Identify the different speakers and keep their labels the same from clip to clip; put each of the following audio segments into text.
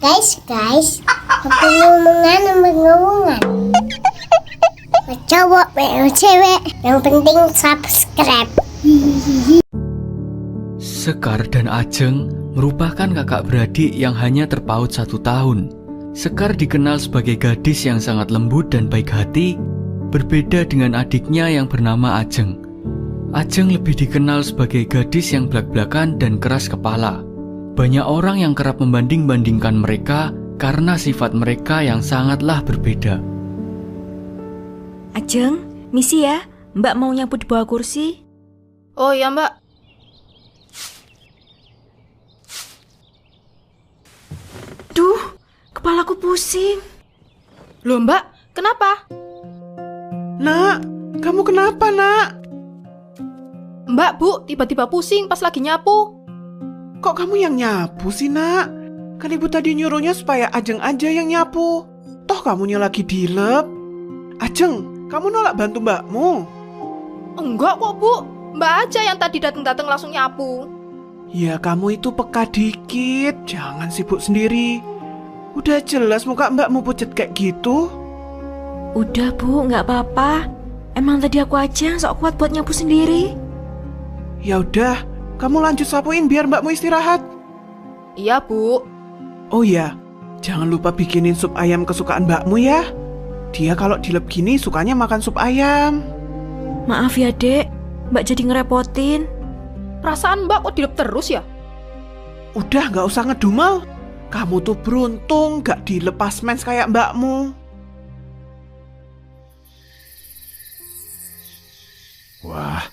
Speaker 1: Guys, apa ngomongan. Cowok, cewek, yang penting subscribe.
Speaker 2: Sekar dan Ajeng merupakan kakak beradik yang hanya terpaut 1 tahun. Sekar dikenal sebagai gadis yang sangat lembut dan baik hati, berbeda dengan adiknya yang bernama Ajeng. Ajeng lebih dikenal sebagai gadis yang blak-blakan dan keras kepala. Banyak orang yang kerap membanding-bandingkan mereka karena sifat mereka yang sangatlah berbeda.
Speaker 3: Ajeng, misi ya, Mbak mau nyapu di bawah kursi.
Speaker 4: Oh iya Mbak.
Speaker 3: Duh, kepalaku pusing.
Speaker 4: Loh Mbak, kenapa?
Speaker 5: Nak, kamu kenapa nak?
Speaker 4: Mbak, Bu, tiba-tiba pusing pas lagi nyapu.
Speaker 5: Kok kamu yang nyapu sih nak? Kan ibu tadi nyuruhnya supaya Ajeng aja yang nyapu. Toh kamunya lagi dilep. Ajeng, kamu nolak bantu mbakmu?
Speaker 4: Enggak kok Bu, Mbak aja yang tadi datang-datang langsung nyapu.
Speaker 5: Ya kamu itu peka dikit, jangan sibuk sendiri. Udah jelas muka mbakmu pucet kayak gitu.
Speaker 3: Udah Bu, nggak apa-apa. Emang tadi aku aja yang sok kuat buat nyapu sendiri.
Speaker 5: Ya udah, kamu lanjut sapuin biar mbakmu istirahat.
Speaker 4: Iya Bu.
Speaker 5: Oh ya, jangan lupa bikinin sup ayam kesukaan mbakmu ya. Dia kalau dilep gini sukanya makan sup ayam.
Speaker 3: Maaf ya Dek, Mbak jadi ngerepotin.
Speaker 4: Perasaan Mbak kok dilep terus ya?
Speaker 5: Udah gak usah ngedumel. Kamu tuh beruntung gak dilepas mens kayak mbakmu.
Speaker 6: Wah,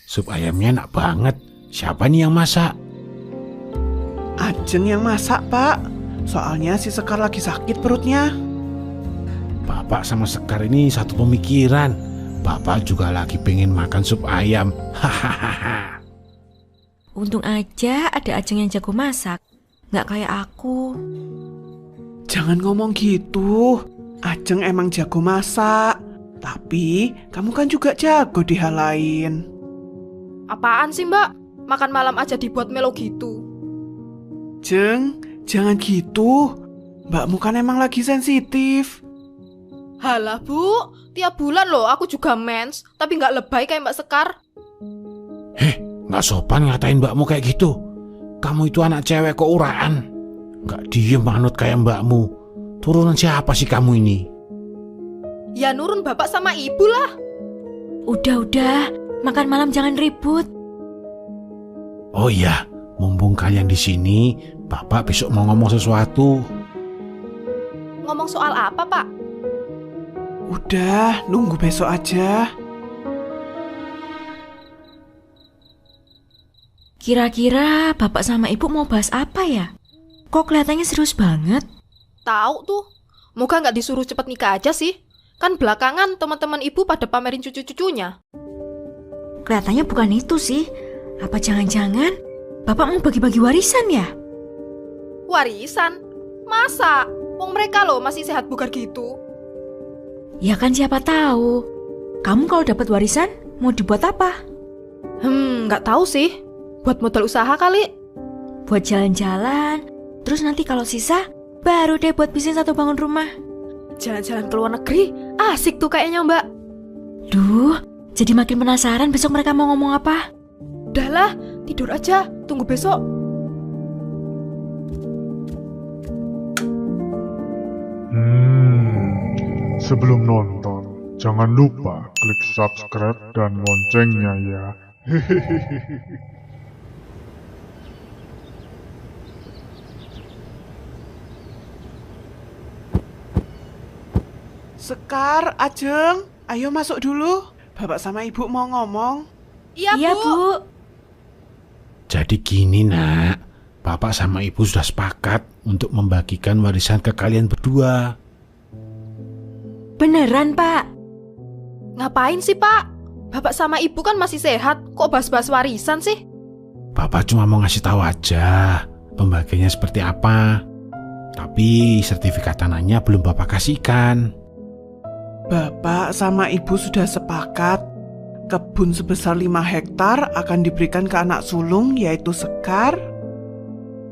Speaker 6: sup ayamnya enak banget. Siapa nih yang masak?
Speaker 5: Ajeng yang masak pak. Soalnya si Sekar lagi sakit perutnya.
Speaker 6: Bapak sama Sekar ini satu pemikiran. Bapak juga lagi pengen makan sup ayam. Hahaha.
Speaker 3: Untung aja ada Ajeng yang jago masak. Nggak kayak aku.
Speaker 5: Jangan ngomong gitu. Ajeng emang jago masak. Tapi kamu kan juga jago di hal lain.
Speaker 4: Apaan sih Mbak? Makan malam aja dibuat melo gitu.
Speaker 5: Jeng, jangan gitu. Mbakmu kan emang lagi sensitif.
Speaker 4: Halah Bu, tiap bulan loh aku juga mens, tapi nggak lebay kayak Mbak Sekar.
Speaker 6: Nggak sopan ngatain mbakmu kayak gitu. Kamu itu anak cewek kok uraan. Nggak diem manut kayak mbakmu. Turunan siapa sih kamu ini?
Speaker 4: Ya nurun bapak sama ibu lah.
Speaker 3: Udah, makan malam jangan ribut.
Speaker 6: Oh iya, mumpung kalian di sini, Bapak besok mau ngomong sesuatu.
Speaker 4: Ngomong soal apa Pak?
Speaker 5: Udah, nunggu besok aja.
Speaker 3: Kira-kira Bapak sama Ibu mau bahas apa ya? Kok kelihatannya serius banget?
Speaker 4: Tahu tuh, moga nggak disuruh cepet nikah aja sih. Kan belakangan teman-teman ibu pada pamerin cucu-cucunya.
Speaker 3: Kelihatannya bukan itu sih. Apa jangan-jangan Bapak mau bagi-bagi warisan ya?
Speaker 4: Warisan? Masa? Wong mereka loh masih sehat bugar gitu.
Speaker 3: Ya kan siapa tahu. Kamu kalau dapat warisan mau dibuat apa?
Speaker 4: Nggak tahu sih. Buat modal usaha kali.
Speaker 3: Buat jalan-jalan. Terus nanti kalau sisa baru deh buat bisnis atau bangun rumah.
Speaker 4: Jalan-jalan ke luar negeri, asik tuh kayaknya Mbak.
Speaker 3: Duh, jadi makin penasaran besok mereka mau ngomong apa.
Speaker 4: Udahlah, tidur aja, tunggu besok.
Speaker 7: Sebelum nonton, jangan lupa klik subscribe dan loncengnya ya.
Speaker 5: Sekar, Ajeng, ayo masuk dulu. Bapak sama ibu mau ngomong.
Speaker 4: Iya Bu.
Speaker 6: Jadi gini nak, Bapak sama Ibu sudah sepakat untuk membagikan warisan ke kalian berdua.
Speaker 3: Beneran Pak?
Speaker 4: Ngapain sih Pak? Bapak sama ibu kan masih sehat, kok bahas-bahas warisan sih?
Speaker 6: Bapak cuma mau ngasih tahu aja pembagiannya seperti apa. Tapi sertifikat tanahnya belum Bapak kasihkan.
Speaker 5: Bapak sama ibu sudah sepakat. Kebun sebesar 5 hektar akan diberikan ke anak sulung yaitu Sekar.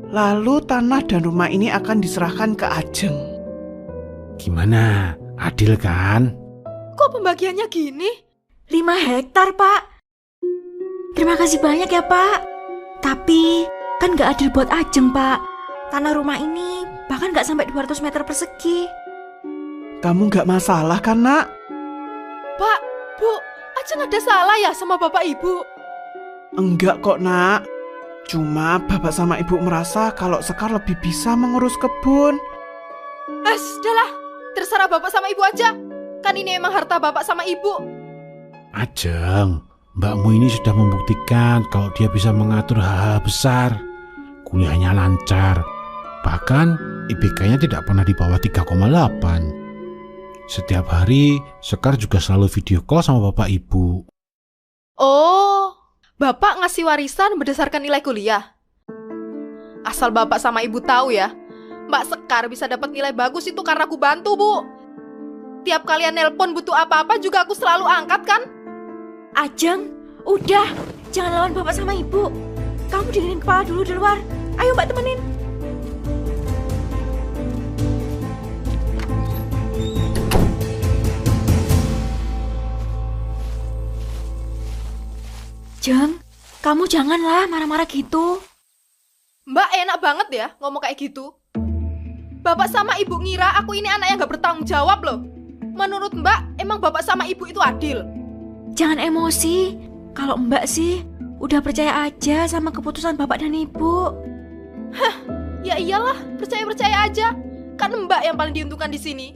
Speaker 5: Lalu tanah dan rumah ini akan diserahkan ke Ajeng.
Speaker 6: Gimana? Adil kan?
Speaker 4: Kok pembagiannya gini?
Speaker 3: 5 hektar, Pak. Terima kasih banyak ya, Pak. Tapi kan nggak adil buat Ajeng, Pak. Tanah rumah ini bahkan nggak sampai 200 meter persegi.
Speaker 5: Kamu nggak masalah kan, Nak?
Speaker 4: Pak, Bu, Ajeng ada salah ya sama bapak ibu?
Speaker 5: Enggak kok, Nak. Cuma bapak sama ibu merasa kalau Sekar lebih bisa mengurus kebun.
Speaker 4: Udahlah, terserah bapak sama ibu aja. Kan ini emang harta bapak sama ibu.
Speaker 6: Ajeng, mbakmu ini sudah membuktikan kalau dia bisa mengatur hal-hal besar. Kuliahnya lancar. Bahkan IPK-nya tidak pernah di bawah 3,8. Setiap hari, Sekar juga selalu video call sama bapak ibu.
Speaker 4: Oh, bapak ngasih warisan berdasarkan nilai kuliah. Asal bapak sama ibu tahu ya, Mbak Sekar bisa dapat nilai bagus itu karena aku bantu, Bu. Tiap kalian nelpon butuh apa-apa juga aku selalu angkat kan?
Speaker 3: Ajeng, udah, jangan lawan bapak sama ibu. Kamu dinginin kepala dulu di luar. Ayo Mbak temenin. Jeng, kamu janganlah marah-marah gitu.
Speaker 4: Mbak enak banget ya ngomong kayak gitu. Bapak sama ibu ngira aku ini anak yang gak bertanggung jawab loh. Menurut Mbak, emang bapak sama ibu itu adil?
Speaker 3: Jangan emosi. Kalau Mbak sih, udah percaya aja sama keputusan bapak dan ibu.
Speaker 4: Ya iyalah, percaya-percaya aja. Kan Mbak yang paling diuntungkan di sini.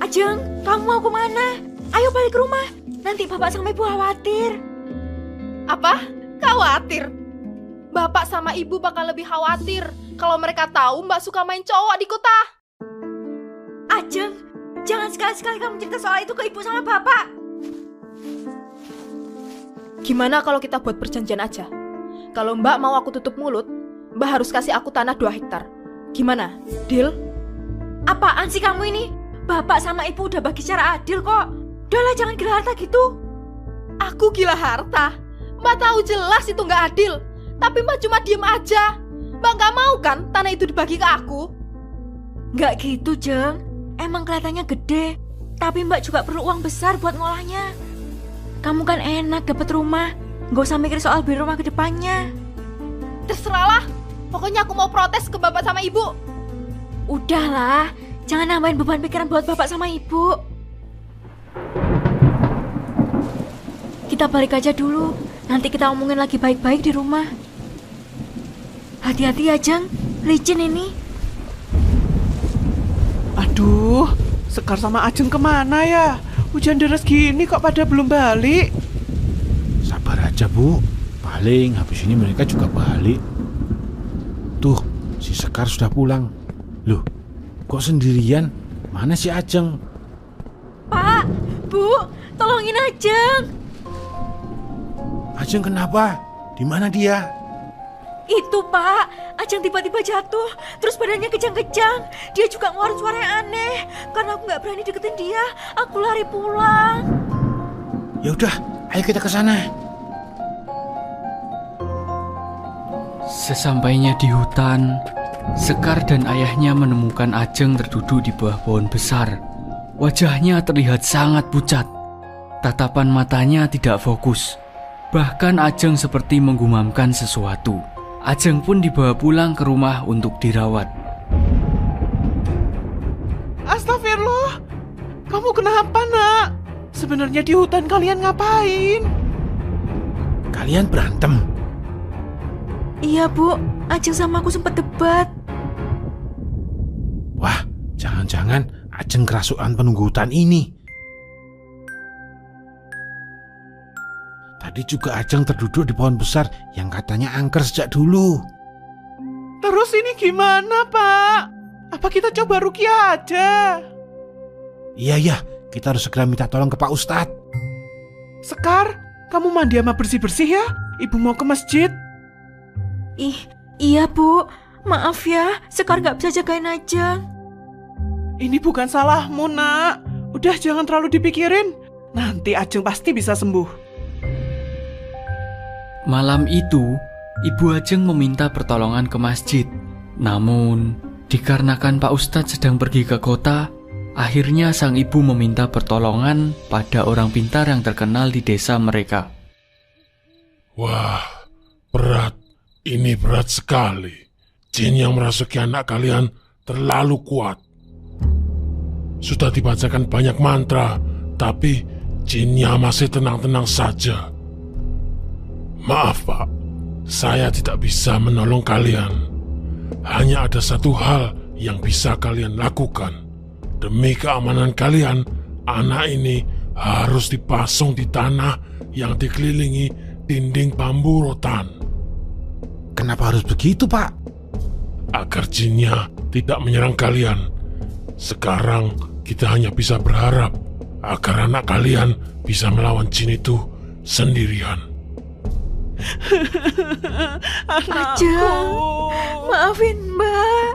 Speaker 3: Ajeng, kamu mau kemana? Ayo balik ke rumah. Nanti bapak sama ibu khawatir.
Speaker 4: Apa? Khawatir? Bapak sama ibu bakal lebih khawatir kalau mereka tahu Mbak suka main cowok di kota.
Speaker 3: Ajeng, jangan sekali-sekali kamu cerita soal itu ke ibu sama bapak.
Speaker 4: Gimana kalau kita buat perjanjian aja? Kalau Mbak mau aku tutup mulut, Mbak harus kasih aku tanah 2 hektar. Gimana? Deal?
Speaker 3: Apaan sih kamu ini? Bapak sama ibu udah bagi secara adil kok. Udahlah, jangan gila harta gitu.
Speaker 4: Aku gila harta? Mbak tahu jelas itu nggak adil. Tapi Mbak cuma diem aja. Mbak nggak mau kan tanah itu dibagi ke aku?
Speaker 3: Nggak gitu, Jeng. Emang kelihatannya gede. Tapi Mbak juga perlu uang besar buat ngolahnya. Kamu kan enak dapat rumah. Nggak usah mikir soal beli rumah ke depannya.
Speaker 4: Terserahlah. Pokoknya aku mau protes ke bapak sama ibu.
Speaker 3: Udahlah, jangan nambahin beban pikiran buat bapak sama ibu. Kita balik aja dulu. Nanti kita omongin lagi baik-baik di rumah. Hati-hati ya, Jeng. Licin ini.
Speaker 5: Aduh, Sekar sama Ajeng kemana ya? Hujan deras gini kok pada belum balik?
Speaker 6: Sabar aja, Bu. Paling habis ini mereka juga balik. Tuh, si Sekar sudah pulang. Loh, kok sendirian? Mana si Ajeng?
Speaker 3: Pak, Bu, tolongin Ajeng.
Speaker 6: Ajeng kenapa? Di mana dia?
Speaker 3: Itu, Pak. Ajeng tiba-tiba jatuh, terus badannya kejang-kejang. Dia juga ngeluarin suara yang aneh. Karena aku nggak berani deketin dia, aku lari pulang.
Speaker 6: Ya udah, ayo kita ke sana.
Speaker 2: Sesampainya di hutan, Sekar dan ayahnya menemukan Ajeng terduduk di bawah pohon besar. Wajahnya terlihat sangat pucat. Tatapan matanya tidak fokus. Bahkan Ajeng seperti menggumamkan sesuatu. Ajeng pun dibawa pulang ke rumah untuk dirawat.
Speaker 5: Astagfirullah. Kamu kenapa, Nak? Sebenarnya di hutan kalian ngapain?
Speaker 6: Kalian berantem?
Speaker 3: Iya, Bu. Ajeng sama aku sempat debat.
Speaker 6: Wah, jangan-jangan Ajeng kerasukan penunggu hutan ini. Tadi juga Ajeng terduduk di pohon besar yang katanya angker sejak dulu.
Speaker 5: Terus ini gimana, Pak? Apa kita coba ruqyah aja?
Speaker 6: Iya, kita harus segera minta tolong ke Pak Ustadz.
Speaker 5: Sekar, kamu mandi sama bersih-bersih ya? Ibu mau ke masjid.
Speaker 3: Iya, Bu. Maaf ya, Sekar nggak bisa jagain Ajeng.
Speaker 5: Ini bukan salahmu, Nak. Udah jangan terlalu dipikirin. Nanti Ajeng pasti bisa sembuh.
Speaker 2: Malam itu, Ibu Ajeng meminta pertolongan ke masjid. Namun, dikarenakan Pak Ustadz sedang pergi ke kota, akhirnya sang ibu meminta pertolongan pada orang pintar yang terkenal di desa mereka.
Speaker 8: Wah, berat. Ini berat sekali. Jin yang merasuki anak kalian terlalu kuat. Sudah dibacakan banyak mantra, tapi jinnya masih tenang-tenang saja. Maaf, Pak. Saya tidak bisa menolong kalian. Hanya ada satu hal yang bisa kalian lakukan. Demi keamanan kalian, anak ini harus dipasung di tanah yang dikelilingi dinding bambu rotan.
Speaker 6: Kenapa harus begitu, Pak?
Speaker 8: Agar jinnya tidak menyerang kalian. Sekarang kita hanya bisa berharap agar anak kalian bisa melawan jin itu sendirian.
Speaker 3: Ajeng, maafin Mbak.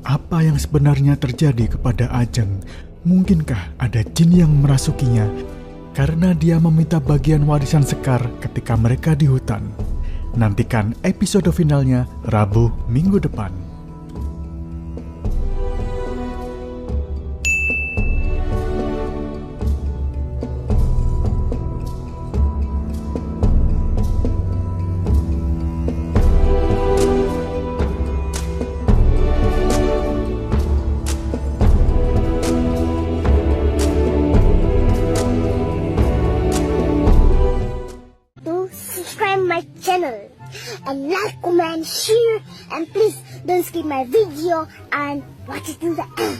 Speaker 9: Apa yang sebenarnya terjadi kepada Ajeng? Mungkinkah ada jin yang merasukinya karena dia meminta bagian warisan Sekar ketika mereka di hutan? Nantikan episode finalnya Rabu minggu depan.
Speaker 1: Subscribe my channel and like, comment, share, and please don't skip my video and watch it till the end.